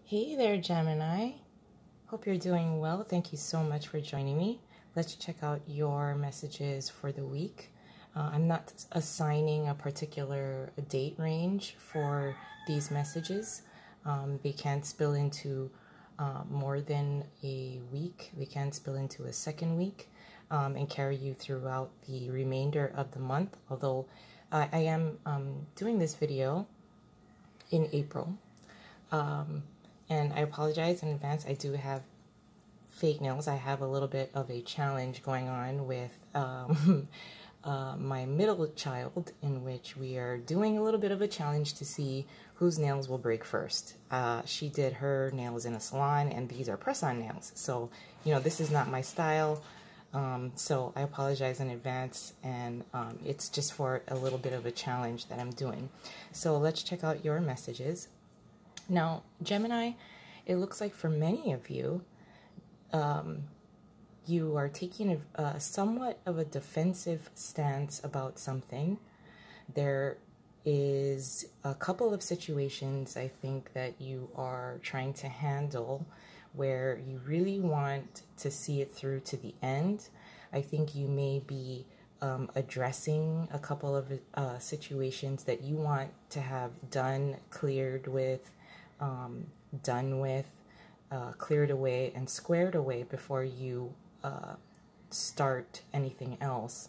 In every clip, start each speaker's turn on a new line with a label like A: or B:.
A: Hey there, Gemini. Hope you're doing well. Thank you so much for joining me. Let's check out your messages for the week. I'm not assigning a particular date range for these messages. They can spill into more than a week. They can spill into a second week and carry you throughout the remainder of the month. Although I am doing this video in April. And I apologize in advance. I do have fake nails. I have a little bit of a challenge going on with my middle child, in which we are doing a little bit of a challenge to see whose nails will break first. She did her nails in a salon, and these are press-on nails. So, you know, this is not my style. So I apologize in advance, and it's just for a little bit of a challenge that I'm doing. So let's check out your messages. Now, Gemini, it looks like for many of you, you are taking a somewhat of a defensive stance about something. There is a couple of situations, I think, that you are trying to handle where you really want to see it through to the end. I think you may be addressing a couple of situations that you want to have done, cleared with, cleared away and squared away before you start anything else.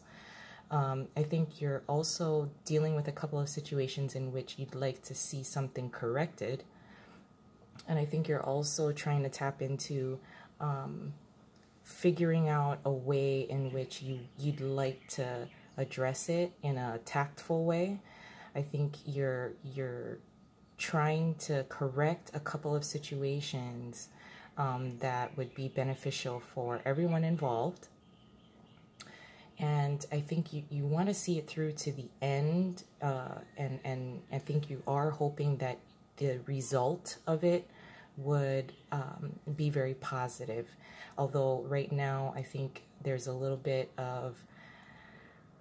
A: I think you're also dealing with a couple of situations in which you'd like to see something corrected. And I think you're also trying to tap into figuring out a way in which you'd like to address it in a tactful way. I think you're trying to correct a couple of situations that would be beneficial for everyone involved. And I think you want to see it through to the end, and I think you are hoping that the result of it would be very positive. Although right now I think there's a little bit of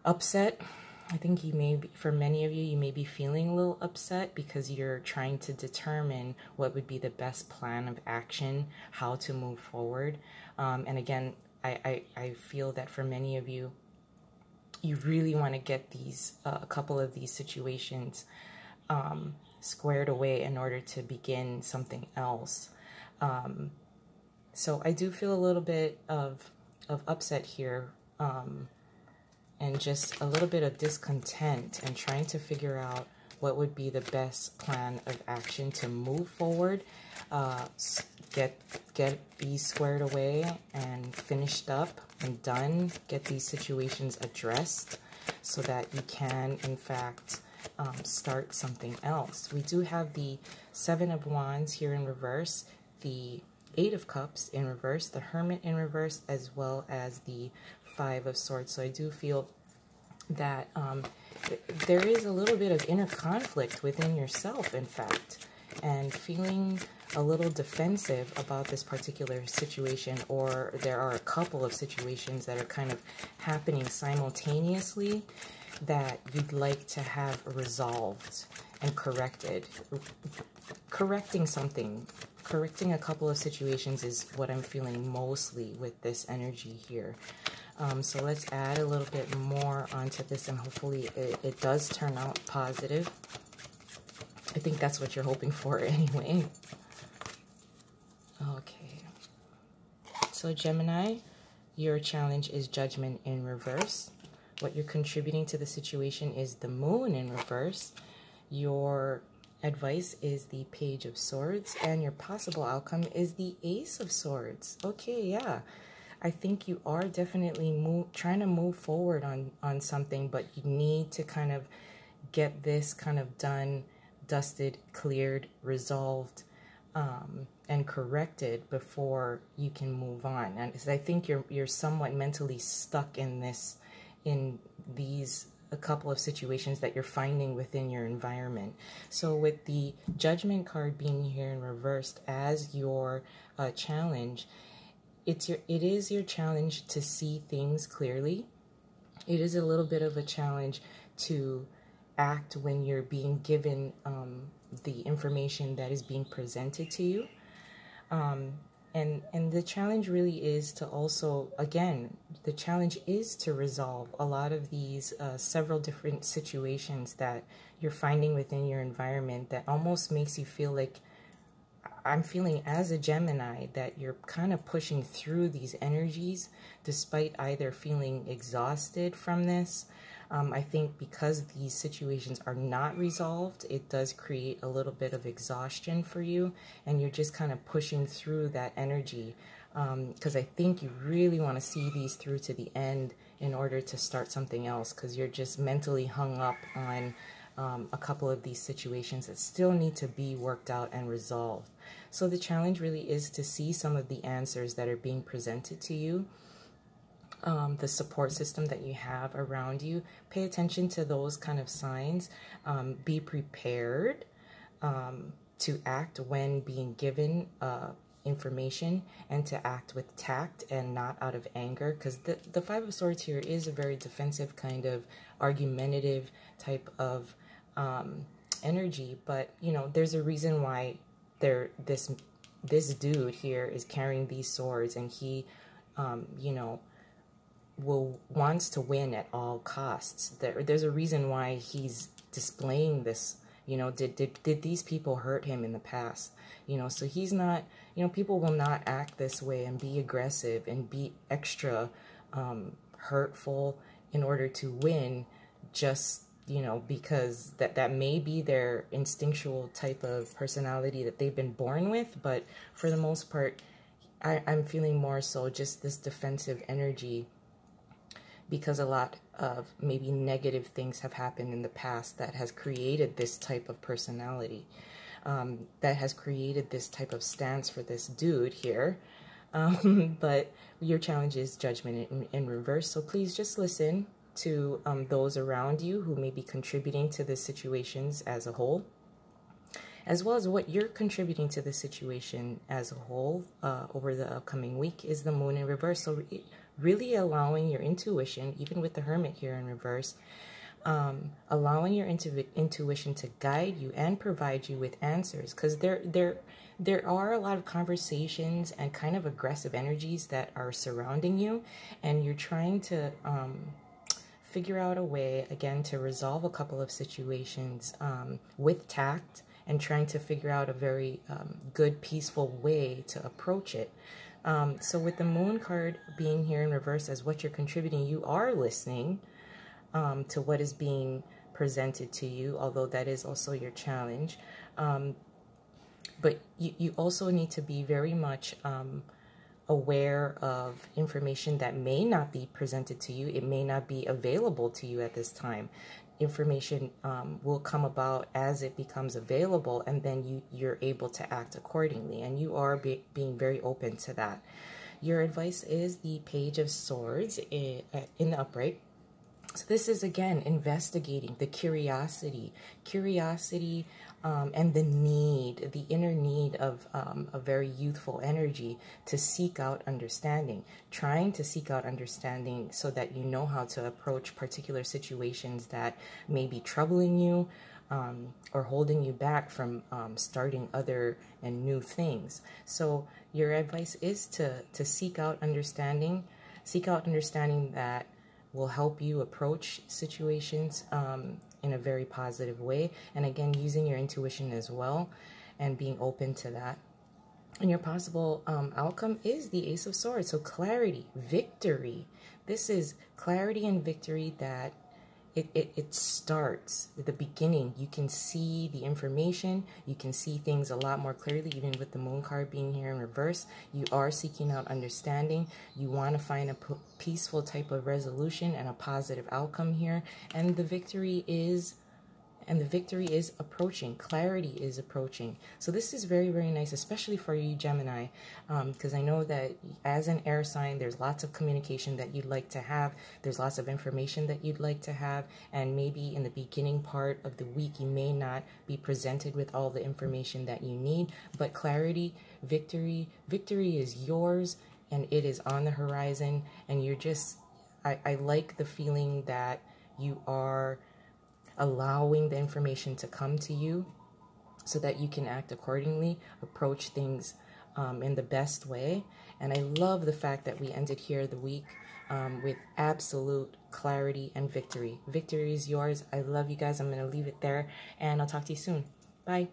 A: upset. I think you may be, for many of you, you may be feeling a little upset because you're trying to determine what would be the best plan of action, how to move forward. And again, I feel that for many of you, you really want to get these, a couple of these situations squared away in order to begin something else. So I do feel a little bit of upset here. And just a little bit of discontent and trying to figure out what would be the best plan of action to move forward, get these squared away and finished up and done, get these situations addressed so that you can, in fact, start something else. We do have the Seven of Wands here in reverse, the Eight of Cups in reverse, the Hermit in reverse, as well as the Five of Swords. So I do feel that there is a little bit of inner conflict within yourself, in fact, and feeling a little defensive about this particular situation, or there are a couple of situations that are kind of happening simultaneously that you'd like to have resolved and corrected. Correcting something, correcting a couple of situations is what I'm feeling mostly with this energy here. So let's add a little bit more onto this, and hopefully it does turn out positive. I think that's what you're hoping for anyway. Okay. So Gemini, your challenge is Judgment in reverse. What you're contributing to the situation is the Moon in reverse. Your advice is the Page of Swords, and your possible outcome is the Ace of Swords. Okay, yeah. I think you are definitely trying to move forward on something, but you need to kind of get this kind of done, dusted, cleared, resolved, and corrected before you can move on. And I think you're somewhat mentally stuck in these a couple of situations that you're finding within your environment. So with the Judgment card being here in reversed as your challenge, it is your challenge to see things clearly. It is a little bit of a challenge to act when you're being given the information that is being presented to you. And the challenge really is to also, again, the challenge is to resolve a lot of these several different situations that you're finding within your environment that almost makes you feel like, I'm feeling as a Gemini that you're kind of pushing through these energies despite either feeling exhausted from this. I think because these situations are not resolved, it does create a little bit of exhaustion for you, and you're just kind of pushing through that energy, because I think you really want to see these through to the end in order to start something else, because you're just mentally hung up on a couple of these situations that still need to be worked out and resolved. So the challenge really is to see some of the answers that are being presented to you, the support system that you have around you. Pay attention to those kind of signs. Be prepared to act when being given information, and to act with tact and not out of anger, because the Five of Swords here is a very defensive kind of argumentative type of energy. But you know, there's a reason why this dude here is carrying these swords, and he you know, wants to win at all costs. There's a reason why he's displaying this. You know, did these people hurt him in the past? You know, so he's not, you know, people will not act this way and be aggressive and be extra hurtful in order to win, just, you know, because that may be their instinctual type of personality that they've been born with. But for the most part, I'm feeling more so just this defensive energy, because a lot of maybe negative things have happened in the past that has created this type of personality, that has created this type of stance for this dude here. But your challenge is judgment in reverse. So please just listen to those around you who may be contributing to the situations as a whole, as well as what you're contributing to the situation as a whole. Over the upcoming week is the Moon in reverse. So really allowing your intuition, even with the Hermit here in reverse, allowing your intuition to guide you and provide you with answers, because there are a lot of conversations and kind of aggressive energies that are surrounding you, and you're trying to figure out a way, again, to resolve a couple of situations with tact, and trying to figure out a very good, peaceful way to approach it. So with the Moon card being here in reverse as what you're contributing, you are listening to what is being presented to you, although that is also your challenge. But you also need to be very much aware of information that may not be presented to you. It may not be available to you at this time. Information will come about as it becomes available, and then you're able to act accordingly, and you are being very open to that. Your advice is the Page of Swords in the upright. So this is, again, investigating the curiosity, and the need, the inner need of a very youthful energy to seek out understanding, trying to seek out understanding so that you know how to approach particular situations that may be troubling you or holding you back from starting other and new things. So your advice is to seek out understanding that will help you approach situations in a very positive way. And again, using your intuition as well and being open to that. And your possible outcome is the Ace of Swords. So clarity, victory. This is clarity and victory that it starts at the beginning. You can see the information. You can see things a lot more clearly, even with the Moon card being here in reverse. You are seeking out understanding. You want to find a peaceful type of resolution and a positive outcome here. And the victory is approaching. Clarity is approaching. So this is very, very nice, especially for you, Gemini, because I know that as an air sign, there's lots of communication that you'd like to have. There's lots of information that you'd like to have. And maybe in the beginning part of the week, you may not be presented with all the information that you need. But clarity, victory is yours, and it is on the horizon. And you're just, I like the feeling that you are allowing the information to come to you so that you can act accordingly, approach things in the best way. And I love the fact that we ended here the week with absolute clarity and victory. Victory is yours. I love you guys. I'm going to leave it there, and I'll talk to you soon. Bye.